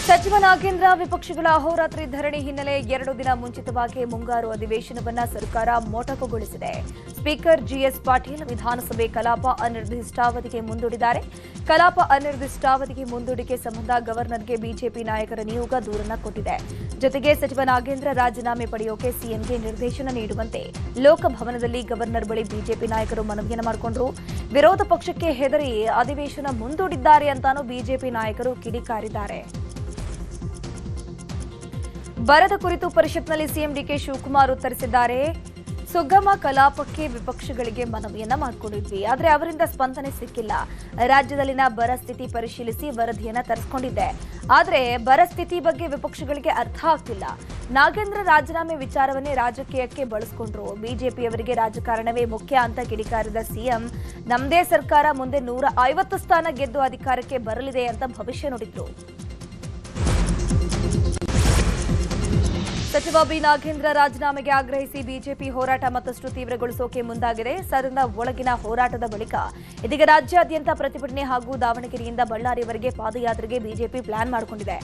ಸಚಿವ ನಾಗೇಂದ್ರ ವಿಪಕ್ಷಗಳ ಅಹೋರಾತ್ರಿ ಧರಣಿ ಹಿನ್ನೆಲೆ 2 ದಿನ ಮುಂಚಿತವಾಗಿ ಮುಂಗಾರು ಅಧಿವೇಶನವನ್ನು ಸರ್ಕಾರ ಮೊಟಕುಗೊಳಿಸಿದೆ. ಸ್ಪೀಕರ್ ಜಿಎಸ್ ಪಾಟೀಲ್ ವಿಧಾನಸಭೆ ಕಲಾಪ ಅನಿರ್ದಿಷ್ಟಾವಧಿಗೆ ಮುಂದೂಡಿದ್ದಾರೆ. ಕಲಾಪ ಅನಿರ್ದಿಷ್ಟಾವಧಿಗೆ ಮುಂದೂಡಿಕೆ ಸಂಬಂಧ ಗವರ್ನರ್ಗೆ ಬಿಜೆಪಿ ನಾಯಕರ ನಿಯೋಗ ದೂರನ್ನ ಕೊಟ್ಟಿದೆ. ಜೊತೆಗೆ ಸಚಿವ ನಾಗೇಂದ್ರ ರಾಜೀನಾಮೆ ಪಡೆಯೋಕೆ ಸಿಎಂಗೆ ನಿರ್ದೇಶನ ನೀಡುವಂತೆ ಲೋಕಭವನದಲ್ಲಿ ಗವರ್ನರ್ ಬಳಿ ಬಿಜೆಪಿ ನಾಯಕರು ಮನವಿಯನ್ನು ಮಾಡಿಕೊಂಡರು. ವಿರೋಧ ಪಕ್ಷಕ್ಕೆ ಹೆದರಿ ಅಧಿವೇಶನ ಮುಂದೂಡಿದ್ದಾರೆ ಅಂತಾನೂ ಬಿಜೆಪಿ ನಾಯಕರು ಕಿಡಿಕಾರಿದ್ದಾರೆ. ಬರದ ಕುರಿತು ಪರಿಷತ್ನಲ್ಲಿ ಸಿಎಂ ಡಿಕೆ ಶಿವಕುಮಾರ್ ಉತ್ತರಿಸಿದ್ದಾರೆ. ಸುಗಮ ಕಲಾಪಕ್ಕೆ ವಿಪಕ್ಷಗಳಿಗೆ ಮನವಿಯನ್ನ ಮಾಡಿಕೊಂಡಿದ್ವಿ, ಆದರೆ ಅವರಿಂದ ಸ್ಪಂದನೆ ಸಿಕ್ಕಿಲ್ಲ. ರಾಜ್ಯದಲ್ಲಿನ ಬರ ಸ್ಥಿತಿ ಪರಿಶೀಲಿಸಿ ವರದಿಯನ್ನ ತರಿಸಿಕೊಂಡಿದ್ದೆ, ಆದರೆ ಬರ ಸ್ಥಿತಿ ಬಗ್ಗೆ ವಿಪಕ್ಷಗಳಿಗೆ ಅರ್ಥ ಆಗ್ತಿಲ್ಲ. ನಾಗೇಂದ್ರ ರಾಜೀನಾಮೆ ವಿಚಾರವನ್ನೇ ರಾಜಕೀಯಕ್ಕೆ ಬಳಸಿಕೊಂಡ್ರು. ಬಿಜೆಪಿಯವರಿಗೆ ರಾಜಕಾರಣವೇ ಮುಖ್ಯ ಅಂತ ಕಿಡಿಕಾರಿದ ಸಿಎಂ ನಮ್ಮದೇ ಸರ್ಕಾರ ಮುಂದೆ 150 ಸ್ಥಾನ ಗೆದ್ದು ಅಧಿಕಾರಕ್ಕೆ ಬರಲಿದೆ ಅಂತ ಭವಿಷ್ಯ ನುಡಿದ್ರು. ಸಚಿವ ಬಿ ನಾಗೇಂದ್ರ ರಾಜೀನಾಮೆಗೆ ಆಗ್ರಹಿಸಿ ಬಿಜೆಪಿ ಹೋರಾಟ ಮತ್ತಷ್ಟು ತೀವ್ರಗೊಳಿಸೋಕೆ ಮುಂದಾಗಿದೆ. ಸದನದ ಒಳಗಿನ ಹೋರಾಟದ ಬಳಿಕ ಇದೀಗ ರಾಜ್ಯಾದ್ಯಂತ ಪ್ರತಿಭಟನೆ ಹಾಗೂ ದಾವಣಗೆರೆಯಿಂದ ಬಳ್ಳಾರಿಯವರೆಗೆ ಪಾದಯಾತ್ರೆಗೆ ಬಿಜೆಪಿ ಪ್ಲಾನ್ ಮಾಡಿಕೊಂಡಿದೆ.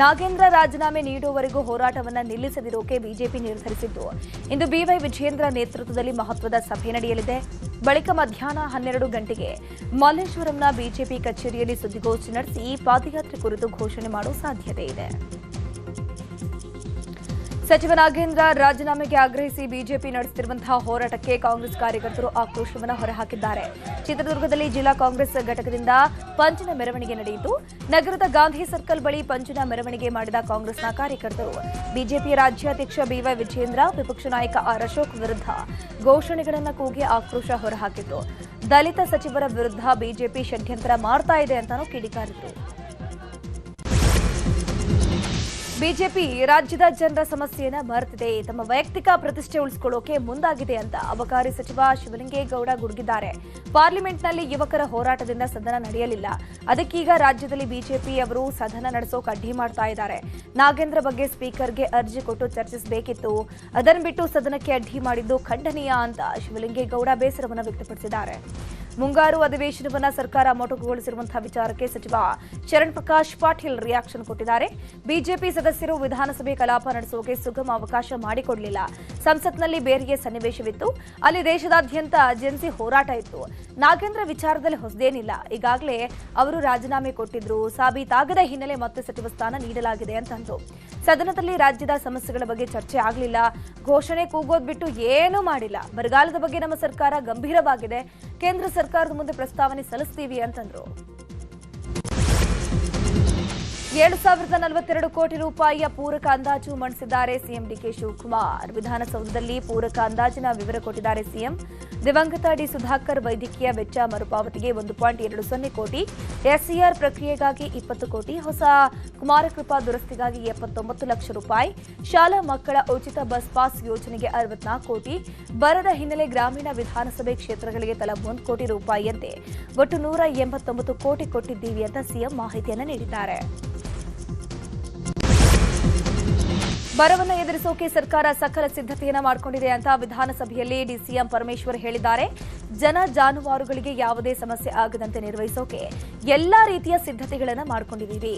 ನಾಗೇಂದ್ರ ರಾಜೀನಾಮೆ ನೀಡುವವರೆಗೂ ಹೋರಾಟವನ್ನು ನಿಲ್ಲಿಸದಿರೋಕೆ ಬಿಜೆಪಿ ನಿರ್ಧರಿಸಿದ್ದು, ಇಂದು ಬಿವೈ ವಿಜಯೇಂದ್ರ ನೇತೃತ್ವದಲ್ಲಿ ಮಹತ್ವದ ಸಭೆ ನಡೆಯಲಿದೆ. ಬಳಿಕ ಮಧ್ಯಾಹ್ನ 12 ಗಂಟೆಗೆ ಮಲ್ಲೇಶ್ವರಂನ ಬಿಜೆಪಿ ಕಚೇರಿಯಲ್ಲಿ ಸುದ್ದಿಗೋಷ್ಠಿ ನಡೆಸಿ ಪಾದಯಾತ್ರೆ ಕುರಿತು ಘೋಷಣೆ ಮಾಡುವ ಸಾಧ್ಯತೆ ಇದೆ. ಸಚಿವ ನಾಗೇಂದ್ರ ರಾಜೀನಾಮೆಗೆ ಆಗ್ರಹಿಸಿ ಬಿಜೆಪಿ ನಡೆಸುತ್ತಿರುವಂತಹ ಹೋರಾಟಕ್ಕೆ ಕಾಂಗ್ರೆಸ್ ಕಾರ್ಯಕರ್ತರು ಆಕ್ರೋಶವನ್ನು ಹೊರಹಾಕಿದ್ದಾರೆ. ಚಿತ್ರದುರ್ಗದಲ್ಲಿ ಜಿಲ್ಲಾ ಕಾಂಗ್ರೆಸ್ ಘಟಕದಿಂದ ಪಂಚಿನ ಮೆರವಣಿಗೆ ನಡೆಯಿತು. ನಗರದ ಗಾಂಧಿ ಸರ್ಕಲ್ ಬಳಿ ಪಂಚಿನ ಮೆರವಣಿಗೆ ಮಾಡಿದ ಕಾಂಗ್ರೆಸ್ನ ಕಾರ್ಯಕರ್ತರು ಬಿಜೆಪಿ ರಾಜ್ಯಾಧ್ಯಕ್ಷ ಬಿವೈ ವಿಜಯೇಂದ್ರ, ವಿಪಕ್ಷ ನಾಯಕ ಆರ್ ಅಶೋಕ್ ವಿರುದ್ಧ ಘೋಷಣೆಗಳನ್ನು ಕೂಗಿ ಆಕ್ರೋಶ ಹೊರಹಾಕಿತ್ತು. ದಲಿತ ಸಚಿವರ ವಿರುದ್ಧ ಬಿಜೆಪಿ ಷಡ್ಯಂತ್ರ ಮಾಡ್ತಾ ಇದೆ ಅಂತಾನೂ ಕಿಡಿಕಾರಿದ್ರು. ಬಿಜೆಪಿ ರಾಜ್ಯದ ಜನರ ಸಮಸ್ಯೆಯನ್ನು ಮರೆತಿದೆ, ತಮ್ಮ ವೈಯಕ್ತಿಕ ಪ್ರತಿಷ್ಠೆ ಉಳಿಸಿಕೊಳ್ಳೋಕೆ ಮುಂದಾಗಿದೆ ಅಂತ ಅಬಕಾರಿ ಸಚಿವ ಶಿವಲಿಂಗೇಗೌಡ ಗುಡುಗಿದ್ದಾರೆ. ಪಾರ್ಲಿಮೆಂಟ್ನಲ್ಲಿ ಯುವಕರ ಹೋರಾಟದಿಂದ ಸದನ ನಡೆಯಲಿಲ್ಲ, ಅದಕ್ಕೀಗ ರಾಜ್ಯದಲ್ಲಿ ಬಿಜೆಪಿಯವರು ಸದನ ನಡೆಸೋಕೆ ಅಡ್ಡಿ ಮಾಡ್ತಾ ಇದ್ದಾರೆ. ನಾಗೇಂದ್ರ ಬಗ್ಗೆ ಸ್ಪೀಕರ್ಗೆ ಅರ್ಜಿ ಕೊಟ್ಟು ಚರ್ಚಿಸಬೇಕಿತ್ತು, ಅದನ್ನು ಬಿಟ್ಟು ಸದನಕ್ಕೆ ಅಡ್ಡಿ ಮಾಡಿದ್ದು ಖಂಡನೀಯ ಅಂತ ಶಿವಲಿಂಗೇಗೌಡ ಬೇಸರವನ್ನು ವ್ಯಕ್ತಪಡಿಸಿದ್ದಾರೆ. ಮುಂಗಾರು ಅಧಿವೇಶನವನ್ನು ಸರ್ಕಾರ ಮೊಟಕುಗೊಳಿಸಿರುವಂತಹ ವಿಚಾರಕ್ಕೆ ಸಚಿವ ಚರಣ್ ಪ್ರಕಾಶ್ ಪಾಟೀಲ್ ರಿಯಾಕ್ಷನ್ ಕೊಟ್ಟಿದ್ದಾರೆ. ಬಿಜೆಪಿ ಸದಸ್ಯರು ವಿಧಾನಸಭೆ ಕಲಾಪ ನಡೆಸುವುದಕ್ಕೆ ಸುಗಮ ಅವಕಾಶ ಮಾಡಿಕೊಡಲಿಲ್ಲ. ಸಂಸತ್ನಲ್ಲಿ ಬೇರೆಯೇ ಸನ್ನಿವೇಶವಿತ್ತು, ಅಲ್ಲಿ ದೇಶದಾದ್ಯಂತ ಜೆನ್ಸಿ ಹೋರಾಟ ಇತ್ತು. ನಾಗೇಂದ್ರ ವಿಚಾರದಲ್ಲಿ ಹೊಸದೇನಿಲ್ಲ, ಈಗಾಗಲೇ ಅವರು ರಾಜೀನಾಮೆ ಕೊಟ್ಟಿದ್ರು, ಸಾಬೀತಾಗದ ಹಿನ್ನೆಲೆ ಮತ್ತೆ ಸಚಿವ ಸ್ಥಾನ ನೀಡಲಾಗಿದೆ ಅಂತಂದ್ರು. ಸದನದಲ್ಲಿ ರಾಜ್ಯದ ಸಮಸ್ಯೆಗಳ ಬಗ್ಗೆ ಚರ್ಚೆ ಆಗಲಿಲ್ಲ, ಘೋಷಣೆ ಕೂಗೋದ್ ಬಿಟ್ಟು ಏನೂ ಮಾಡಿಲ್ಲ. ಬರಗಾಲದ ಬಗ್ಗೆ ನಮ್ಮ ಸರ್ಕಾರ ಗಂಭೀರವಾಗಿದೆ, ಕೇಂದ್ರ ಸರ್ಕಾರದ ಮುಂದೆ ಪ್ರಸ್ತಾವನೆ ಸಲ್ಲಿಸ್ತೀವಿ ಅಂತಂದ್ರು. 7,042 ಕೋಟಿ ರೂಪಾಯಿಯ ಪೂರಕ ಅಂದಾಜು ಮಂಡಿಸಿದ್ದಾರೆ ಸಿಎಂ ಡಿಕೆ ಶಿವಕುಮಾರ್. ವಿಧಾನಸೌಧದಲ್ಲಿ ಪೂರಕ ಅಂದಾಜಿನ ವಿವರ ಕೊಟ್ಟಿದ್ದಾರೆ ಸಿಎಂ. ದಿವಂಗತ ಡಿ ಸುಧಾಕರ್ ವೈದ್ಯಕೀಯ ವೆಚ್ಚ ಮರುಪಾವತಿಗೆ 1.20 ಕೋಟಿ, ಎಸ್ಸಿಆರ್ ಪ್ರಕ್ರಿಯೆಗಾಗಿ 20 ಕೋಟಿ, ಹೊಸ ಕುಮಾರಕೃಪಾ ದುರಸ್ತಿಗಾಗಿ 79 ಲಕ್ಷ ರೂಪಾಯಿ, ಶಾಲಾ ಮಕ್ಕಳ ಉಚಿತ ಬಸ್ ಪಾಸ್ ಯೋಜನೆಗೆ 64 ಕೋಟಿ, ಬರದ ಹಿನ್ನೆಲೆ ಗ್ರಾಮೀಣ ವಿಧಾನಸಭೆ ಕ್ಷೇತ್ರಗಳಿಗೆ ತಲಾ 1 ಕೋಟಿ ರೂಪಾಯಿಯಂತೆ ಒಟ್ಟು 189 ಕೋಟಿ ಕೊಟ್ಟಿದ್ದೀವಿ ಅಂತ ಸಿಎಂ ಮಾಹಿತಿಯನ್ನು ನೀಡಿದ್ದಾರೆ. ಬರವನ್ನು ಎದುರಿಸೋಕೆ ಸರ್ಕಾರ ಸಕಲ ಸಿದ್ಧತೆಯನ್ನು ಮಾಡಿಕೊಂಡಿದೆ ಅಂತ ವಿಧಾನಸಭೆಯಲ್ಲಿ ಡಿಸಿಎಂ ಪರಮೇಶ್ವರ್ ಹೇಳಿದ್ದಾರೆ. ಜನ ಜಾನುವಾರುಗಳಿಗೆ ಯಾವುದೇ ಸಮಸ್ಯೆ ಆಗದಂತೆ ನಿರ್ವಹಿಸೋಕೆ ಎಲ್ಲಾ ರೀತಿಯ ಸಿದ್ಧತೆಗಳನ್ನು ಮಾಡಿಕೊಂಡಿದ್ದೀವಿ.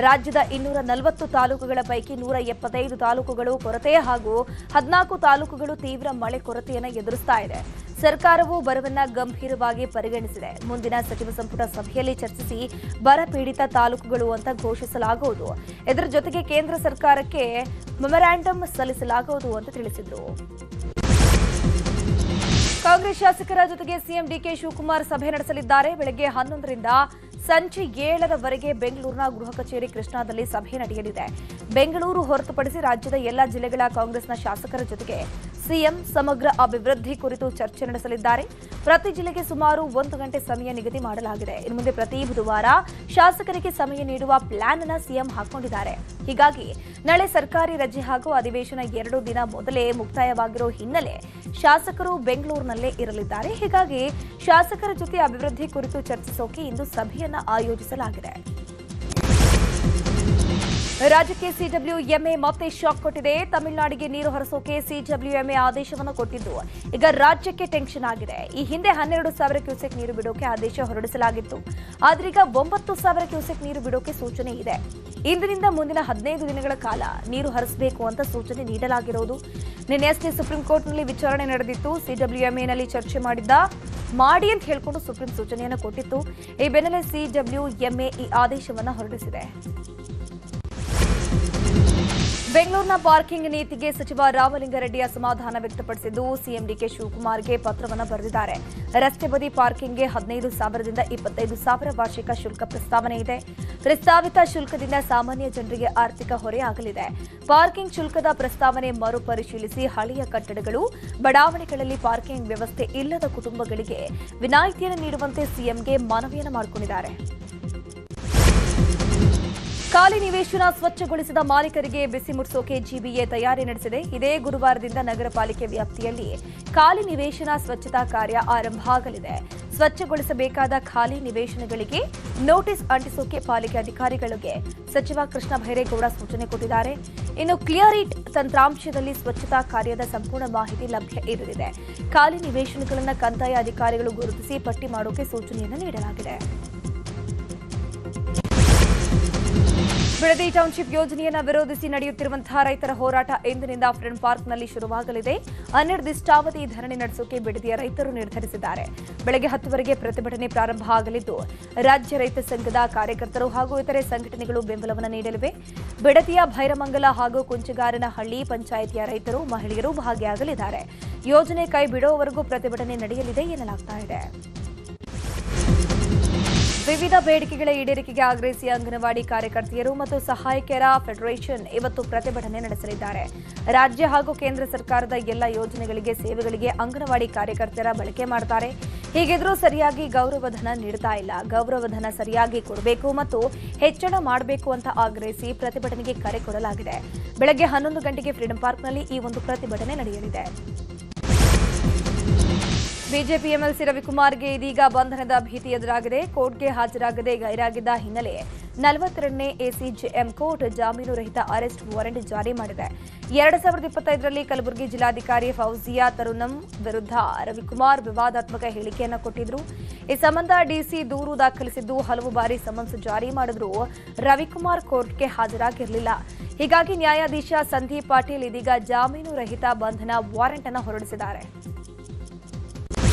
ರಾಜ್ಯದ 240 ತಾಲೂಕುಗಳ ಪೈಕಿ 175 ತಾಲೂಕುಗಳು ಕೊರತೆ ಹಾಗೂ 14 ತಾಲೂಕುಗಳು ತೀವ್ರ ಮಳೆ ಕೊರತೆಯನ್ನು ಎದುರಿಸ್ತಾ ಇದೆ. ಸರ್ಕಾರವು ಬರವನ್ನ ಗಂಭೀರವಾಗಿ ಪರಿಗಣಿಸಿದೆ. ಮುಂದಿನ ಸಚಿವ ಸಂಪುಟ ಸಭೆಯಲ್ಲಿ ಚರ್ಚಿಸಿ ಬರ ಪೀಡಿತ ತಾಲೂಕುಗಳು ಅಂತ ಘೋಷಿಸಲಾಗುವುದು. ಇದರ ಜೊತೆಗೆ ಕೇಂದ್ರ ಸರ್ಕಾರಕ್ಕೆ ಮೆಮೊರಾಂಡಂ ಸಲ್ಲಿಸಲಾಗುವುದು ಅಂತ ತಿಳಿಸಿದರು. ಕಾಂಗ್ರೆಸ್ ಶಾಸಕರ ಜೊತೆಗೆ ಸಿಎಂ ಡಿಕೆ ಶಿವಕುಮಾರ್ ಸಭೆ ನಡೆಸಲಿದ್ದಾರೆ. ಬೆಳಗ್ಗೆ 11ರಿಂದ ಸಂಜೆ 7ರವರೆಗೆ ಬೆಂಗಳೂರಿನ ಗೃಹ ಕಚೇರಿ ಕೃಷ್ಣಾದಲ್ಲಿ ಸಭೆ ನಡೆಯಲಿದೆ. ಬೆಂಗಳೂರು ಹೊರತುಪಡಿಸಿ ರಾಜ್ಯದ ಎಲ್ಲ ಜಿಲ್ಲೆಗಳ ಕಾಂಗ್ರೆಸ್ನ ಶಾಸಕರ ಜೊತೆಗೆ ಸಿಎಂ ಸಮಗ್ರ ಅಭಿವೃದ್ಧಿ ಕುರಿತು ಚರ್ಚೆ ನಡೆಸಲಿದ್ದಾರೆ. ಪ್ರತಿ ಜಿಲ್ಲೆಗೆ ಸುಮಾರು 1 ಗಂಟೆ ಸಮಯ ನಿಗದಿ ಮಾಡಲಾಗಿದೆ. ಇನ್ನು ಮುಂದೆ ಪ್ರತಿ ಬುಧವಾರ ಶಾಸಕರಿಗೆ ಸಮಯ ನೀಡುವ ಪ್ಲಾನ್ ಅನ್ನು ಸಿಎಂ ಹಾಕೊಂಡಿದ್ದಾರೆ. ಹೀಗಾಗಿ ನಾಳೆ ಸರ್ಕಾರಿ ರಜೆ ಹಾಗೂ ಅಧಿವೇಶನ 2 ದಿನ ಮೊದಲೇ ಮುಕ್ತಾಯವಾಗಿರೋ ಹಿನ್ನೆಲೆ ಶಾಸಕರು ಬೆಂಗಳೂರಿನಲ್ಲೇ ಇರಲಿದ್ದಾರೆ. ಹೀಗಾಗಿ ಶಾಸಕರ ಜೊತೆ ಅಭಿವೃದ್ಧಿ ಕುರಿತು ಚರ್ಚಿಸೋಕೆ ಇಂದು ಸಭೆಯನ್ನ ಆಯೋಜಿಸಲಾಗಿದೆ. ರಾಜ್ಯಕ್ಕೆ ಸಿಡಬ್ಲ್ಯೂಎಂಎ ಮತ್ತೆ ಶಾಕ್ ಕೊಟ್ಟಿದೆ. ತಮಿಳುನಾಡಿಗೆ ನೀರು ಹರಿಸೋಕೆ ಸಿಡಬ್ಲ್ಯೂಎಂಎ ಆದೇಶವನ್ನು ಕೊಟ್ಟಿದ್ದು ಈಗ ರಾಜ್ಯಕ್ಕೆ ಟೆನ್ಷನ್ ಆಗಿದೆ. ಈ ಹಿಂದೆ 12,000 ಕ್ಯೂಸೆಕ್ ನೀರು ಬಿಡೋಕೆ ಆದೇಶ ಹೊರಡಿಸಲಾಗಿತ್ತು. ಆದ್ರೀಗ 9,000 ಕ್ಯೂಸೆಕ್ ನೀರು ಬಿಡೋಕೆ ಸೂಚನೆ ಇದೆ. ಇಂದಿನಿಂದ ಮುಂದಿನ 15 ದಿನಗಳ ಕಾಲ ನೀರು ಹರಿಸಬೇಕು ಅಂತ ಸೂಚನೆ ನೀಡಲಾಗಿರುವುದು. ನಿನ್ನೆಯಷ್ಟೇ ಸುಪ್ರೀಂ ಕೋರ್ಟ್ನಲ್ಲಿ ವಿಚಾರಣೆ ನಡೆದಿತ್ತು. ಸಿಡಬ್ಲ್ಯೂಎಂಎನಲ್ಲಿ ಚರ್ಚೆ ಮಾಡಿ ಅಂತ ಹೇಳಿಕೊಂಡು ಸುಪ್ರೀಂ ಸೂಚನೆಯನ್ನು ಕೊಟ್ಟಿತ್ತು. ಈ ಬೆನ್ನಲ್ಲೇ ಸಿಡಬ್ಲ್ಯೂಎಂಎ ಈ ಆದೇಶವನ್ನು ಹೊರಡಿಸಿದೆ. ಬೆಂಗಳೂರಿನ ಪಾರ್ಕಿಂಗ್ ನೀತಿಗೆ ಸಚಿವ ರಾಮಲಿಂಗಾರೆಡ್ಡಿ ಅಸಮಾಧಾನ ವ್ಯಕ್ತಪಡಿಸಿದ್ದು ಸಿಎಂ ಡಿಕೆ ಶಿವಕುಮಾರ್ಗೆ ಪತ್ರವನ್ನು ಬರೆದಿದ್ದಾರೆ. ರಸ್ತೆ ಬದಿ ಪಾರ್ಕಿಂಗ್ಗೆ 15,000ದಿಂದ 25,000 ವಾರ್ಷಿಕ ಶುಲ್ಕ ಪ್ರಸ್ತಾವನೆ ಇದೆ. ಪ್ರಸ್ತಾವಿತ ಶುಲ್ಕದಿಂದ ಸಾಮಾನ್ಯ ಜನರಿಗೆ ಆರ್ಥಿಕ ಹೊರೆಯಾಗಲಿದೆ. ಪಾರ್ಕಿಂಗ್ ಶುಲ್ಕದ ಪ್ರಸ್ತಾವನೆ ಮರುಪರಿಶೀಲಿಸಿ ಹಳೆಯ ಕಟ್ಟಡಗಳು, ಬಡಾವಣೆಗಳಲ್ಲಿ ಪಾರ್ಕಿಂಗ್ ವ್ಯವಸ್ಥೆ ಇಲ್ಲದ ಕುಟುಂಬಗಳಿಗೆ ವಿನಾಯಿತಿಯನ್ನು ನೀಡುವಂತೆ ಸಿಎಂಗೆ ಮನವಿಯನ್ನು ಮಾಡಿಕೊಂಡಿದ್ದಾರೆ. ಖಾಲಿ ನಿವೇಶನ ಸ್ವಚ್ಛಗೊಳಿಸಿದ ಮಾಲೀಕರಿಗೆ ಬಿಸಿ ಮುಟ್ಟಿಸೋಕೆ ಜಿಬಿಎ ತಯಾರಿ ನಡೆಸಿದೆ. ಇದೇ ಗುರುವಾರದಿಂದ ನಗರ ಪಾಲಿಕೆ ವ್ಯಾಪ್ತಿಯಲ್ಲಿ ಖಾಲಿ ನಿವೇಶನ ಸ್ವಚ್ಛತಾ ಕಾರ್ಯ ಆರಂಭ ಆಗಲಿದೆ. ಸ್ವಚ್ಛಗೊಳಿಸಬೇಕಾದ ಖಾಲಿ ನಿವೇಶನಗಳಿಗೆ ನೋಟಿಸ್ ಅಂಟಿಸೋಕೆ ಪಾಲಿಕೆ ಅಧಿಕಾರಿಗಳಿಗೆ ಸಚಿವ ಕೃಷ್ಣ ಬೈರೇಗೌಡ ಸೂಚನೆ ಕೊಟ್ಟಿದ್ದಾರೆ. ಇನ್ನು ಕ್ಲಿಯರ್ ಇಟ್ ತಂತ್ರಾಂಶದಲ್ಲಿ ಸ್ವಚ್ಛತಾ ಕಾರ್ಯದ ಸಂಪೂರ್ಣ ಮಾಹಿತಿ ಲಭ್ಯ ಇರಲಿದೆ. ಖಾಲಿ ನಿವೇಶನಗಳನ್ನು ಕಂದಾಯ ಅಧಿಕಾರಿಗಳು ಗುರುತಿಸಿ ಪಟ್ಟಿ ಮಾಡೋಕೆ ಸೂಚನೆಯನ್ನು ನೀಡಲಾಗಿದೆ. ಬಿಡದಿ ಟೌನ್ಶಿಪ್ ಯೋಜನೆಯನ್ನು ವಿರೋಧಿಸಿ ನಡೆಯುತ್ತಿರುವಂತಹ ರೈತರ ಹೋರಾಟ ಇಂದಿನಿಂದ ಫ್ರೆಂಡ್ ಪಾರ್ಕ್ನಲ್ಲಿ ಶುರುವಾಗಲಿದೆ. ಅನಿರ್ದಿಷ್ಟಾವಧಿ ಧರಣಿ ನಡೆಸೋಕೆ ಬಿಡದಿಯ ರೈತರು ನಿರ್ಧರಿಸಿದ್ದಾರೆ. ಬೆಳಗ್ಗೆ 10 ಪ್ರತಿಭಟನೆ ಪ್ರಾರಂಭ ಆಗಲಿದ್ದು ರಾಜ್ಯ ರೈತ ಸಂಘದ ಕಾರ್ಯಕರ್ತರು ಹಾಗೂ ಇತರೆ ಸಂಘಟನೆಗಳು ಬೆಂಬಲವನ್ನು ನೀಡಲಿವೆ. ಬಿಡದಿಯ ಭೈರಮಂಗಲ ಹಾಗೂ ಕುಂಚಗಾರನಹಳ್ಳಿ ಪಂಚಾಯಿತಿಯ ರೈತರು, ಮಹಿಳೆಯರು ಭಾಗಿಯಾಗಲಿದ್ದಾರೆ. ಯೋಜನೆ ಕೈ ಬಿಡುವವರೆಗೂ ಪ್ರತಿಭಟನೆ ನಡೆಯಲಿದೆ ಎನ್ನಲಾಗ್ತಾ ಇದೆ. ವಿವಿಧ ಬೇಡಿಕೆಗಳ ಈಡೇರಿಕೆಗೆ ಆಗ್ರಹಿಸಿ ಅಂಗನವಾಡಿ ಕಾರ್ಯಕರ್ತೆಯರು ಮತ್ತು ಸಹಾಯಕಿಯರ ಫೆಡರೇಷನ್ ಇವತ್ತು ಪ್ರತಿಭಟನೆ ನಡೆಸಲಿದ್ದಾರೆ. ರಾಜ್ಯ ಹಾಗೂ ಕೇಂದ್ರ ಸರ್ಕಾರದ ಎಲ್ಲ ಯೋಜನೆಗಳಿಗೆ, ಸೇವೆಗಳಿಗೆ ಅಂಗನವಾಡಿ ಕಾರ್ಯಕರ್ತೆಯರ ಬಳಕೆ ಮಾಡ್ತಾರೆ. ಹೀಗಿದ್ರೂ ಸರಿಯಾಗಿ ಗೌರವಧನ ನೀಡ್ತಾ ಇಲ್ಲ. ಗೌರವಧನ ಸರಿಯಾಗಿ ಕೊಡಬೇಕು ಮತ್ತು ಹೆಚ್ಚಳ ಮಾಡಬೇಕು ಅಂತ ಆಗ್ರಹಿಸಿ ಪ್ರತಿಭಟನೆಗೆ ಕರೆ ಕೊಡಲಾಗಿದೆ. ಬೆಳಗ್ಗೆ 11 ಗಂಟೆಗೆ ಫ್ರೀಡಂ ಪಾರ್ಕ್ನಲ್ಲಿ ಈ ಒಂದು ಪ್ರತಿಭಟನೆ ನಡೆಯಲಿದೆ. ಬಿಜೆಪಿ ಎಂಎಲ್ಸಿ ರವಿಕುಮಾರ್ಗೆ ಇದೀಗ ಬಂಧನದ ಭೀತಿ ಎದುರಾಗಿದೆ. ಕೋರ್ಟ್ಗೆ ಹಾಜರಾಗದೆ ಗೈರಾಗಿದ್ದ ಹಿನ್ನೆಲೆ 42ನೇ ಎಸಿಜೆಎಂ ಕೋರ್ಟ್ ಜಾಮೀನು ರಹಿತ ಅರೆಸ್ಟ್ ವಾರೆಂಟ್ ಜಾರಿ ಮಾಡಿದೆ. 2025ರಲ್ಲಿ ಕಲಬುರಗಿ ಜಿಲ್ಲಾಧಿಕಾರಿ ಫೌಜಿಯಾ ತರುನ್ನಂ ವಿರುದ್ಧ ರವಿಕುಮಾರ್ ವಿವಾದಾತ್ಮಕ ಹೇಳಿಕೆಯನ್ನು ಕೊಟ್ಟಿದ್ರು. ಈ ಸಂಬಂಧ ಡಿಸಿ ದೂರು ದಾಖಲಿಸಿದ್ದು ಹಲವು ಬಾರಿ ಸಮನ್ಸ್ ಜಾರಿ ಮಾಡಿದ್ರು. ರವಿಕುಮಾರ್ ಕೋರ್ಟ್ಗೆ ಹಾಜರಾಗಿರಲಿಲ್ಲ. ಹೀಗಾಗಿ ನ್ಯಾಯಾಧೀಶ ಸಂದೀಪ್ ಪಾಟೀಲ್ ಇದೀಗ ಜಾಮೀನು ರಹಿತ ಬಂಧನ ವಾರೆಂಟ್ ಅನ್ನು ಹೊರಡಿಸಿದ್ದಾರೆ.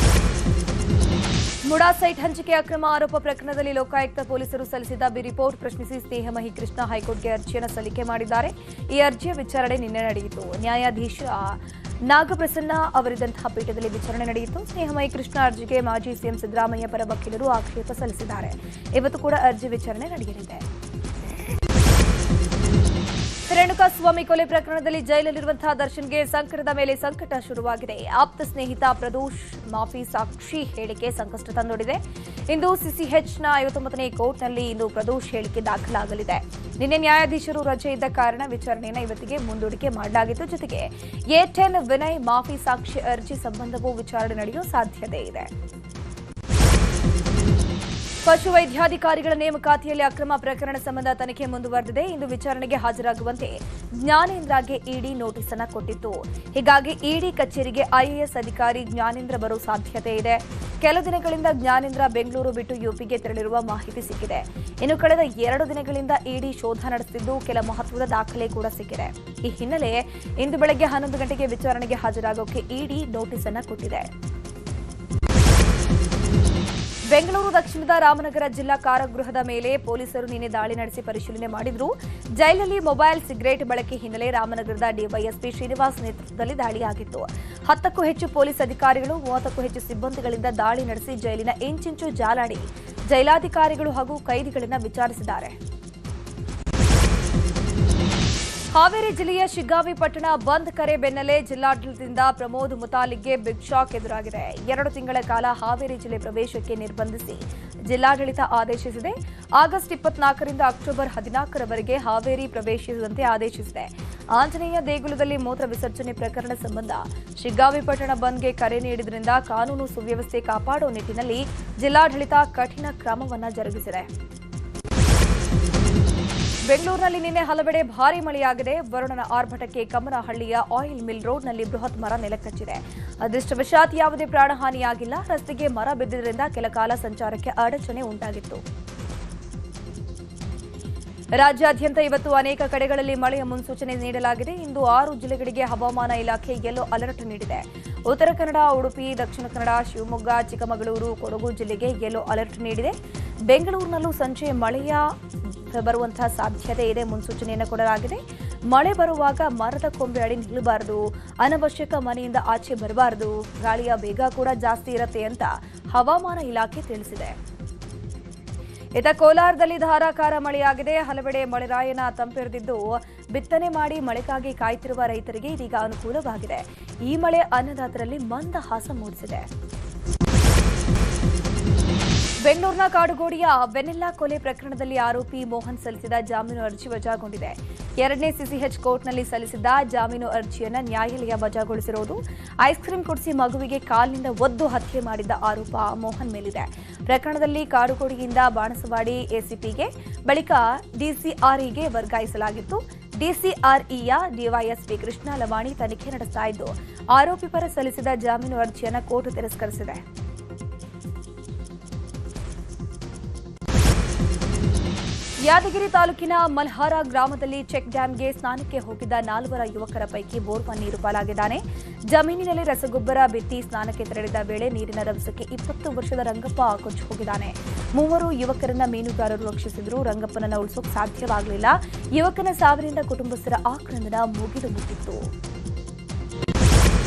ಮುಡಾ ಸೈಟ್ ಹಂಚಿಕೆ ಅಕ್ರಮ ಆರೋಪ ಪ್ರಕರಣದಲ್ಲಿ ಲೋಕಾಯುಕ್ತ ಪೊಲೀಸರು ಸಲ್ಲಿಸಿದ್ದ ಬಿ ರಿಪೋರ್ಟ್ ಪ್ರಶ್ನಿಸಿ ಸ್ನೇಹಮಯಿ ಕೃಷ್ಣ ಹೈಕೋರ್ಟ್ಗೆ ಅರ್ಜಿಯನ್ನು ಸಲ್ಲಿಕೆ ಮಾಡಿದ್ದಾರೆ. ಈ ಅರ್ಜಿಯ ವಿಚಾರಣೆ ನಿನ್ನೆ ನಡೆಯಿತು. ನ್ಯಾಯಾಧೀಶ ನಾಗಪ್ರಸನ್ನ ಅವರಿದ್ದಂತಹ ಪೀಠದಲ್ಲಿ ವಿಚಾರಣೆ ನಡೆಯಿತು. ಸ್ನೇಹಮಯಿ ಕೃಷ್ಣ ಅರ್ಜಿಗೆ ಮಾಜಿ ಸಿಎಂ ಸಿದ್ದರಾಮಯ್ಯ ಪರ ವಕೀಲರು ಆಕ್ಷೇಪ ಸಲ್ಲಿಸಿದ್ದಾರೆ. ಇವತ್ತು ಕೂಡ ಅರ್ಜಿ ವಿಚಾರಣೆ ನಡೆಯಲಿದೆ. ರೇಣುಕಾಸ್ವಾಮಿ ಕೊಲೆ ಪ್ರಕರಣದಲ್ಲಿ ಜೈಲಲ್ಲಿರುವಂತಹ ದರ್ಶನ್ಗೆ ಸಂಕಟದ ಮೇಲೆ ಸಂಕಟ ಶುರುವಾಗಿದೆ. ಆಪ್ತ ಸ್ನೇಹಿತ ಪ್ರದೋಷ್ ಮಾಫಿ ಸಾಕ್ಷಿ ಹೇಳಿಕೆ ಸಂಕಷ್ಟ ತಂದೊಡ್ಡಿದೆ. ಇಂದು ಸಿಸಿಎಚ್ನ 59ನೇ ಕೋರ್ಟ್ನಲ್ಲಿ ಇಂದು ಪ್ರದೋಷ್ ಹೇಳಿಕೆ ದಾಖಲಾಗಲಿದೆ. ನಿನ್ನೆ ನ್ಯಾಯಾಧೀಶರು ರಜೆ ಇದ್ದ ಕಾರಣ ವಿಚಾರಣೆಯನ್ನು ಇವತ್ತಿಗೆ ಮುಂದೂಡಿಕೆ ಮಾಡಲಾಗಿತ್ತು. ಜೊತೆಗೆ A10 ವಿನಯ್ ಮಾಫಿ ಸಾಕ್ಷಿ ಅರ್ಜಿ ಸಂಬಂಧವೂ ವಿಚಾರಣೆ ನಡೆಯುವ ಸಾಧ್ಯತೆ ಇದೆ. ಪಶು ವೈದ್ಯಾಧಿಕಾರಿಗಳ ನೇಮಕಾತಿಯಲ್ಲಿ ಅಕ್ರಮ ಪ್ರಕರಣ ಸಂಬಂಧ ತನಿಖೆ ಮುಂದುವರೆದಿದೆ. ಇಂದು ವಿಚಾರಣೆಗೆ ಹಾಜರಾಗುವಂತೆ ಜ್ಞಾನೇಂದ್ರಗೆ ಇಡಿ ನೋಟಿಸ್ ಅನ್ನು ಕೊಟ್ಟಿತ್ತು. ಹೀಗಾಗಿ ಇಡಿ ಕಚೇರಿಗೆ ಐಎಎಸ್ ಅಧಿಕಾರಿ ಜ್ಞಾನೇಂದ್ರ ಬರೋ ಸಾಧ್ಯತೆ ಇದೆ. ಕೆಲ ದಿನಗಳಿಂದ ಜ್ಞಾನೇಂದ್ರ ಬೆಂಗಳೂರು ಬಿಟ್ಟು ಯುಪಿಗೆ ತೆರಳಿರುವ ಮಾಹಿತಿ ಸಿಕ್ಕಿದೆ. ಇನ್ನು ಕಳೆದ 2 ದಿನಗಳಿಂದ ಇಡಿ ಶೋಧ ನಡೆಸುತ್ತಿದ್ದು ಕೆಲ ಮಹತ್ವದ ದಾಖಲೆ ಕೂಡ ಸಿಕ್ಕಿದೆ. ಈ ಹಿನ್ನೆಲೆ ಇಂದು ಬೆಳಗ್ಗೆ 11 ಗಂಟೆಗೆ ವಿಚಾರಣೆಗೆ ಹಾಜರಾಗೋಕೆ ಇಡಿ ನೋಟಿಸ್ ಅನ್ನು ಕೊಟ್ಟಿದೆ. ಬೆಂಗಳೂರು ದಕ್ಷಿಣದ ರಾಮನಗರ ಜಿಲ್ಲಾ ಕಾರಾಗೃಹದ ಮೇಲೆ ಪೊಲೀಸರು ನಿನ್ನೆ ದಾಳಿ ನಡೆಸಿ ಪರಿಶೀಲನೆ ಮಾಡಿದ್ರು. ಜೈಲಿನಲ್ಲಿ ಮೊಬೈಲ್ ಸಿಗರೇಟ್ ಬಳಕೆ ಹಿನ್ನೆಲೆ ರಾಮನಗರದ ಡಿವೈಎಸ್ಪಿ ಶ್ರೀನಿವಾಸ್ ನೇತೃತ್ವದಲ್ಲಿ ದಾಳಿಯಾಗಿತ್ತು. 10ಕ್ಕೂ ಹೆಚ್ಚು ಪೊಲೀಸ್ ಅಧಿಕಾರಿಗಳು 30ಕ್ಕೂ ಹೆಚ್ಚು ಸಿಬ್ಬಂದಿಗಳಿಂದ ದಾಳಿ ನಡೆಸಿ ಜೈಲಿನ ಇಂಚಿಂಚು ಜಾಲಾಡಿ ಜೈಲಾಧಿಕಾರಿಗಳು ಹಾಗೂ ಕೈದಿಗಳನ್ನು ವಿಚಾರಿಸಿದ್ದಾರೆ. ಹಾವೇರಿ ಜಿಲ್ಲೆಯ ಶಿಗ್ಗಾವಿ ಪಟ್ಟಣ ಬಂದ್ ಕರೆ ಬೆನ್ನಲ್ಲೇ ಜಿಲ್ಲಾಡಳಿತದಿಂದ ಪ್ರಮೋದ್ ಮುತಾಲಿಕ್ಗೆ ಬಿಗ್ ಶಾಕ್ ಎದುರಾಗಿದೆ. 2 ತಿಂಗಳ ಕಾಲ ಹಾವೇರಿ ಜಿಲ್ಲೆ ಪ್ರವೇಶಕ್ಕೆ ನಿರ್ಬಂಧಿಸಿ ಜಿಲ್ಲಾಡಳಿತ ಆದೇಶಿಸಿದೆ. ಆಗಸ್ಟ್ 24ರಿಂದ ಅಕ್ಟೋಬರ್ 14ರವರೆಗೆ ಹಾವೇರಿ ಪ್ರವೇಶಿಸುವಂತೆ ಆದೇಶಿಸಿದೆ. ಆಂಜನೇಯ ದೇಗುಲದಲ್ಲಿ ಮೂತ್ರ ವಿಸರ್ಜನೆ ಪ್ರಕರಣ ಸಂಬಂಧ ಶಿಗ್ಗಾವಿ ಪಟ್ಟಣ ಬಂದ್ಗೆ ಕರೆ ನೀಡಿದ್ರಿಂದ ಕಾನೂನು ಸುವ್ಯವಸ್ಥೆ ಕಾಪಾಡುವ ನಿಟ್ಟಿನಲ್ಲಿ ಜಿಲ್ಲಾಡಳಿತ ಕಠಿಣ ಕ್ರಮವನ್ನು ಜರುಗಿಸಿದೆ. ಬೆಂಗಳೂರಿನಲ್ಲಿ ನಿನ್ನೆ ಹಲವೆಡೆ ಭಾರೀ ಮಳೆಯಾಗಿದೆ. ವರುಣನ ಆರ್ಭಟಕ್ಕೆ ಕಮ್ಮನಹಳ್ಳಿಯ ಆಯಿಲ್ ಮಿಲ್ ರೋಡ್ನಲ್ಲಿ ಬೃಹತ್ ಮರ ನೆಲಕಚ್ಚಿದೆ. ಅದೃಷ್ಟವಶಾತ್ ಯಾವುದೇ ಪ್ರಾಣಹಾನಿಯಾಗಿಲ್ಲ. ರಸ್ತೆಗೆ ಮರ ಬಿದ್ದಿದ್ದರಿಂದ ಕೆಲ ಕಾಲ ಸಂಚಾರಕ್ಕೆ ಅಡಚಣೆ ಉಂಟಾಗಿತ್ತು. ರಾಜ್ಯಾದ್ಯಂತ ಇವತ್ತು ಅನೇಕ ಕಡೆಗಳಲ್ಲಿ ಮಳೆಯ ಮುನ್ಸೂಚನೆ ನೀಡಲಾಗಿದೆ. ಇಂದು 6 ಜಿಲ್ಲೆಗಳಿಗೆ ಹವಾಮಾನ ಇಲಾಖೆ ಯೆಲ್ಲೋ ಅಲರ್ಟ್ ನೀಡಿದೆ. ಉತ್ತರ ಕನ್ನಡ, ಉಡುಪಿ, ದಕ್ಷಿಣ ಕನ್ನಡ, ಶಿವಮೊಗ್ಗ, ಚಿಕ್ಕಮಗಳೂರು, ಕೊಡಗು ಜಿಲ್ಲೆಗೆ ಯೆಲ್ಲೋ ಅಲರ್ಟ್ ನೀಡಿದೆ. ಬೆಂಗಳೂರಿನಲ್ಲೂ ಸಂಜೆ ಮಳೆಯ ಬರುವಂತಹ ಸಾಧ್ಯತೆ ಇದೆ. ಮುನ್ಸೂಚನೆಯನ್ನು ಕೊಡಲಾಗಿದೆ. ಮಳೆ ಬರುವಾಗ ಮರದ ಕೊಂಬೆ ಅಡಿ ನಿಲ್ಲಬಾರದು, ಅನವಶ್ಯಕ ಮನೆಯಿಂದ ಆಚೆ ಬರಬಾರದು, ಗಾಳಿಯ ವೇಗ ಕೂಡ ಜಾಸ್ತಿ ಇರುತ್ತೆ ಅಂತ ಹವಾಮಾನ ಇಲಾಖೆ ತಿಳಿಸಿದೆ. ಇತ್ತ ಕೋಲಾರದಲ್ಲಿ ಧಾರಾಕಾರ ಮಳೆಯಾಗಿದೆ. ಹಲವೆಡೆ ಮಳೆರಾಯನ ತಂಪೆರೆದಿದ್ದು ಬಿತ್ತನೆ ಮಾಡಿ ಮಳೆಗಾಗಿ ಕಾಯ್ತಿರುವ ರೈತರಿಗೆ ಇದೀಗ ಅನುಕೂಲವಾಗಿದೆ. ಈ ಮಳೆ ಅನ್ನದಾತರಲ್ಲಿ ಮಂದಹಾಸ ಮೂಡಿಸಿದೆ. ಬೆಂಗಳೂರಿನ ಕಾಡುಗೋಡಿಯ ವೆನೆಲ್ಲಾ ಕೊಲೆ ಪ್ರಕರಣದಲ್ಲಿ ಆರೋಪಿ ಮೋಹನ್ ಸಲ್ಲಿಸಿದ ಜಾಮೀನು ಅರ್ಜಿ ವಜಾಗೊಂಡಿದೆ. 2ನೇ ಸಿಸಿಎಚ್ ಕೋರ್ಟ್ನಲ್ಲಿ ಸಲ್ಲಿಸಿದ್ದ ಜಾಮೀನು ಅರ್ಜಿಯನ್ನು ನ್ಯಾಯಾಲಯ ವಜಾಗೊಳಿಸಿರುವುದು. ಐಸ್ ಕ್ರೀಂ ಕುಡಿಸಿ ಮಗುವಿಗೆ ಕಾಲಿನಿಂದ ಒದ್ದು ಹತ್ಯೆ ಮಾಡಿದ್ದ ಆರೋಪ ಮೋಹನ್ ಮೇಲಿದೆ. ಪ್ರಕರಣದಲ್ಲಿ ಕಾಡುಗೋಡಿಯಿಂದ ಬಾಣಸವಾಡಿ ಎಸಿಪಿಗೆ ಬಳಿಕ ಡಿಸಿಆರ್ಇಗೆ ವರ್ಗಾಯಿಸಲಾಗಿತ್ತು. ಡಿಸಿಆರ್ಇಯ ಡಿವೈಎಸ್ಪಿ ಕೃಷ್ಣ ಲವಾಣಿ ತನಿಖೆ ನಡೆಸ್ತಾ ಇದ್ದು ಆರೋಪಿ ಪರ ಸಲ್ಲಿಸಿದ ಜಾಮೀನು ಅರ್ಜಿಯನ್ನು ಕೋರ್ಟ್ ತಿರಸ್ಕರಿಸಿದೆ. ಯಾದಗಿರಿ ತಾಲೂಕಿನ ಮಲ್ಹಾರ ಗ್ರಾಮದಲ್ಲಿ ಚೆಕ್ ಡ್ಯಾಂಗೆ ಸ್ನಾನಕ್ಕೆ ಹೋಗಿದ್ದ 4 ಯುವಕರ ಪೈಕಿ ಓರ್ವ ನೀರು ಪಾಲಾಗಿದ್ದಾನೆ. ಜಮೀನಿನಲ್ಲಿ ರಸಗೊಬ್ಬರ ಬಿತ್ತಿ ಸ್ನಾನಕ್ಕೆ ತೆರಳಿದ ವೇಳೆ ನೀರಿನ ರಭಸಕ್ಕೆ 20 ವರ್ಷದ ರಂಗಪ್ಪ ಕೊಚ್ಚಿ ಹೋಗಿದ್ದಾನೆ. 3 ಯುವಕರನ್ನ ಮೀನುಗಾರರು ರಕ್ಷಿಸಿದ್ರು. ರಂಗಪ್ಪನನ್ನ ಉಳಿಸೋಕೆ ಸಾಧ್ಯವಾಗಲಿಲ್ಲ. ಯುವಕನ ಸಾವಿನಿಂದ ಕುಟುಂಬಸ್ಥರ ಆಕ್ರಂದನ ಮುಗಿಲು ಮುಟ್ಟಿತ್ತು.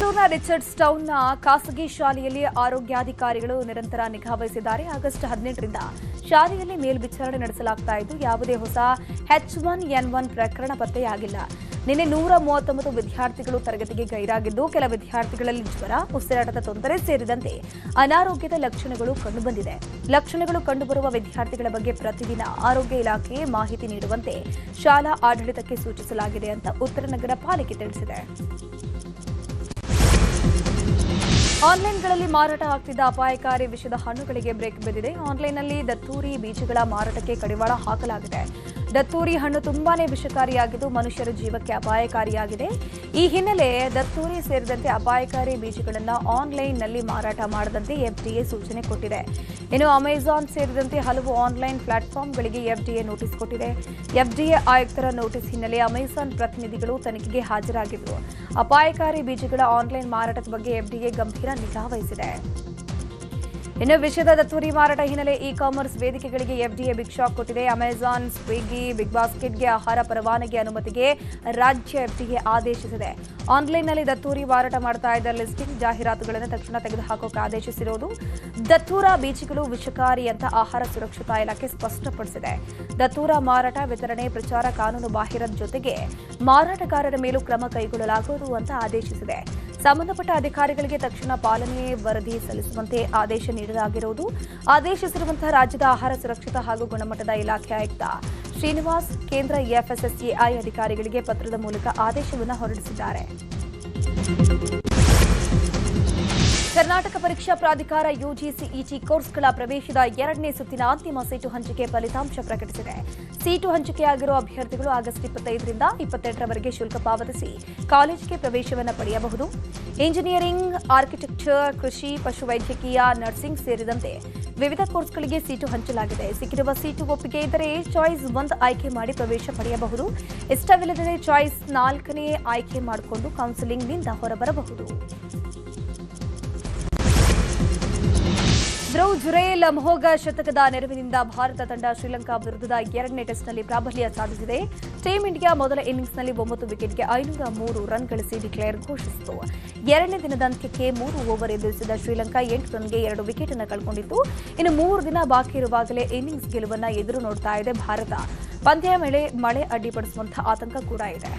ಬೆಂಗಳೂರಿನ ರಿಚರ್ಡ್ಸ್ ಟೌನ್ನ ಖಾಸಗಿ ಶಾಲೆಯಲ್ಲಿ ಆರೋಗ್ಯಾಧಿಕಾರಿಗಳು ನಿರಂತರ ನಿಗಾ ವಹಿಸಿದ್ದಾರೆ. ಆಗಸ್ಟ್ 18ರಿಂದ ಶಾಲೆಯಲ್ಲಿ ಮೇಲ್ವಿಚಾರಣೆ ನಡೆಸಲಾಗ್ತಾ ಇದ್ದು ಯಾವುದೇ ಹೊಸ H1N1 ಪ್ರಕರಣ ಪತ್ತೆಯಾಗಿಲ್ಲ. ನಿನ್ನೆ 139 ವಿದ್ಯಾರ್ಥಿಗಳು ತರಗತಿಗೆ ಗೈರಾಗಿದ್ದು ಕೆಲ ವಿದ್ಯಾರ್ಥಿಗಳಲ್ಲಿ ಜ್ವರ, ಉಸಿರಾಟದ ತೊಂದರೆ ಸೇರಿದಂತೆ ಅನಾರೋಗ್ಯದ ಲಕ್ಷಣಗಳು ಕಂಡುಬಂದಿದೆ. ಲಕ್ಷಣಗಳು ಕಂಡುಬರುವ ವಿದ್ಯಾರ್ಥಿಗಳ ಬಗ್ಗೆ ಪ್ರತಿದಿನ ಆರೋಗ್ಯ ಇಲಾಖೆ ಮಾಹಿತಿ ನೀಡುವಂತೆ ಶಾಲಾ ಆಡಳಿತಕ್ಕೆ ಸೂಚಿಸಲಾಗಿದೆ ಅಂತ ಉತ್ತರ ನಗರ ಪಾಲಿಕೆ ತಿಳಿಸಿದೆ. ಆನ್ಲೈನ್ಗಳಲ್ಲಿ ಮಾರಾಟ ಆಗ್ತಿದ್ದ ಅಪಾಯಕಾರಿ ವಿಷದ ಹಣ್ಣುಗಳಿಗೆ ಬ್ರೇಕ್ ಬಿದ್ದಿದೆ. ಆನ್ಲೈನ್ನಲ್ಲಿ ದತ್ತೂರಿ ಬೀಜಗಳ ಮಾರಾಟಕ್ಕೆ ಕಡಿವಾಣ ಹಾಕಲಾಗಿದೆ. ದತ್ತೂರಿ ಹಣ್ಣು ತುಂಬಾನೇ ವಿಷಕಾರಿಯಾಗಿದ್ದು ಮನುಷ್ಯರ ಜೀವಕ್ಕೆ ಅಪಾಯಕಾರಿಯಾಗಿದೆ. ಈ ಹಿನ್ನೆಲೆ ದತ್ತೂರಿ ಸೇರಿದಂತೆ ಅಪಾಯಕಾರಿ ಬೀಜಗಳನ್ನು ಆನ್ಲೈನ್ನಲ್ಲಿ ಮಾರಾಟ ಮಾಡದಂತೆ ಎಫ್ಡಿಎ ಸೂಚನೆ ಕೊಟ್ಟಿದೆ. ಇನ್ನು ಅಮೆಜಾನ್ ಸೇರಿದಂತೆ ಹಲವು ಆನ್ಲೈನ್ ಪ್ಲಾಟ್ಫಾರ್ಮ್ಗಳಿಗೆ ಎಫ್ಡಿಎ ನೋಟಿಸ್ ಕೊಟ್ಟಿದೆ. ಎಫ್ಡಿಎ ಆಯುಕ್ತರ ನೋಟಿಸ್ ಹಿನ್ನೆಲೆ ಅಮೆಜಾನ್ ಪ್ರತಿನಿಧಿಗಳು ತನಿಖೆಗೆ ಹಾಜರಾಗಿದ್ದರು. ಅಪಾಯಕಾರಿ ಬೀಜಗಳ ಆನ್ಲೈನ್ ಮಾರಾಟದ ಬಗ್ಗೆ ಎಫ್ಡಿಎ ಗಂಭೀರ ನಿಗಾ ವಹಿಸಿದೆ. ಇನ್ನು ವಿಷಯದ ದತ್ತೂರಿ ಮಾರಾಟ ಹಿನ್ನೆಲೆ ಇ ಕಾಮರ್ಸ್ ವೇದಿಕೆಗಳಿಗೆ ಎಫ್ಡಿಎ ಬಿಗ್ ಶಾಕ್ ಕೊಟ್ಟಿದೆ. ಅಮೆಜಾನ್, ಸ್ವಿಗ್ಗಿ, ಬಿಗ್ ಬಾಸ್ಕೆಟ್ಗೆ ಆಹಾರ ಪರವಾನಗಿ ಅನುಮತಿಗೆ ರಾಜ್ಯ ಎಫ್ಡಿಎ ಆದೇಶಿಸಿದೆ. ಆನ್ಲೈನ್ನಲ್ಲಿ ದತ್ತೂರಿ ಮಾರಾಟ ಮಾಡ್ತಾ ಇದ್ದ ಲಿಸ್ಟಿಂಗ್ ಜಾಹೀರಾತುಗಳನ್ನು ತಕ್ಷಣ ತೆಗೆದುಹಾಕೋಕೆ ಆದೇಶಿಸಿರುವುದು. ದತ್ತೂರ ಬೀಜಗಳು ವಿಷಕಾರಿ ಅಂತ ಆಹಾರ ಸುರಕ್ಷತಾ ಇಲಾಖೆ ಸ್ಪಷ್ಟಪಡಿಸಿದೆ. ದತ್ತೂರ ಮಾರಾಟ, ವಿತರಣೆ, ಪ್ರಚಾರ ಕಾನೂನು ಬಾಹಿರದ ಜೊತೆಗೆ ಮಾರಾಟಗಾರರ ಮೇಲೂ ಕ್ರಮ ಕೈಗೊಳ್ಳಲಾಗುವುದು ಅಂತ ಆದೇಶಿಸಿದೆ. ಸಂಬಂಧಪಟ್ಟ ಅಧಿಕಾರಿಗಳಿಗೆ ತಕ್ಷಣ ಪಾಲನೆ ವರದಿ ಸಲ್ಲಿಸುವಂತೆ ಆದೇಶ ನೀಡಲಾಗಿರುವುದು. ಆದೇಶಿಸಿರುವಂತಹ ರಾಜ್ಯದ ಆಹಾರ ಸುರಕ್ಷತಾ ಹಾಗೂ ಗುಣಮಟ್ಟದ ಇಲಾಖೆ ಆಯುಕ್ತ ಶ್ರೀನಿವಾಸ್ ಕೇಂದ್ರ ಎಫ್ಎಸ್ಎಸ್ಎಐ ಅಧಿಕಾರಿಗಳಿಗೆ ಪತ್ರದ ಮೂಲಕ ಆದೇಶವನ್ನು ಹೊರಡಿಸಿದ್ದಾರೆ. ಕರ್ನಾಟಕ ಪರೀಕ್ಷಾ ಪ್ರಾಧಿಕಾರ ಯುಜಿಸಿಇಟಿ ಕೋರ್ಸ್ಗಳ ಪ್ರವೇಶದ 2ನೇ ಸುತ್ತಿನ ಅಂತಿಮ ಸೀಟು ಹಂಚಿಕೆ ಫಲಿತಾಂಶ ಪ್ರಕಟಿಸಿದೆ. ಸೀಟು ಹಂಚಿಕೆಯಾಗಿರುವ ಅಭ್ಯರ್ಥಿಗಳು ಆಗಸ್ಟ್ 25ರಿಂದ 28ರವರೆಗೆ ಶುಲ್ಕ ಪಾವತಿಸಿ ಕಾಲೇಜಿಗೆ ಪ್ರವೇಶವನ್ನು ಪಡೆಯಬಹುದು. ಇಂಜಿನಿಯರಿಂಗ್, ಆರ್ಕಿಟೆಕ್ಚರ್, ಕೃಷಿ, ಪಶುವೈದ್ಯಕೀಯ, ನರ್ಸಿಂಗ್ ಸೇರಿದಂತೆ ವಿವಿಧ ಕೋರ್ಸ್ಗಳಿಗೆ ಸೀಟು ಹಂಚಲಾಗಿದೆ. ಸಿಕ್ಕಿರುವ ಸೀಟು ಒಪ್ಪಿಗೆ ಇದ್ದರೆ ಚಾಯ್ಸ್ 1 ಆಯ್ಕೆ ಮಾಡಿ ಪ್ರವೇಶ ಪಡೆಯಬಹುದು. ಇಷ್ಟವಿಲ್ಲದೆ ಚಾಯ್ಸ್ 4ನೇ ಆಯ್ಕೆ ಮಾಡಿಕೊಂಡು ಕೌನ್ಸಿಲಿಂಗ್ನಿಂದ ಹೊರಬರಬಹುದು. ಧ್ರುವ್ ಜುರೇಲ್ ಅಮೋಘ ಶತಕದ ನೆರವಿನಿಂದ ಭಾರತ ತಂಡ ಶ್ರೀಲಂಕಾ ವಿರುದ್ಧದ 2ನೇ ಟೆಸ್ಟ್ನಲ್ಲಿ ಪ್ರಾಬಲ್ಯ ಸಾಧಿಸಿದೆ. ಟೀಂ ಇಂಡಿಯಾ ಮೊದಲ ಇನ್ನಿಂಗ್ಸ್ನಲ್ಲಿ 9 ವಿಕೆಟ್ಗೆ 503 ರನ್ ಗಳಿಸಿ ಡಿಕ್ಲೇರ್ ಘೋಷಿಸಿತು. 2ನೇ ದಿನದ ಅಂತ್ಯಕ್ಕೆ 3 ಓವರ್ ಎದುರಿಸಿದ ಶ್ರೀಲಂಕಾ 8 ರನ್ಗೆ 2 ವಿಕೆಟ್ ಅನ್ನು ಕಳ್ಕೊಂಡಿತ್ತು. ಇನ್ನು 3 ದಿನ ಬಾಕಿ ಇರುವಾಗಲೇ ಇನ್ನಿಂಗ್ಸ್ ಗೆಲುವನ್ನು ಎದುರು ನೋಡ್ತಾ ಇದೆ ಭಾರತ. ಪಂದ್ಯ ಮಳೆ ಅಡ್ಡಿಪಡಿಸುವಂತಹ ಆತಂಕ ಕೂಡ ಇದೆ.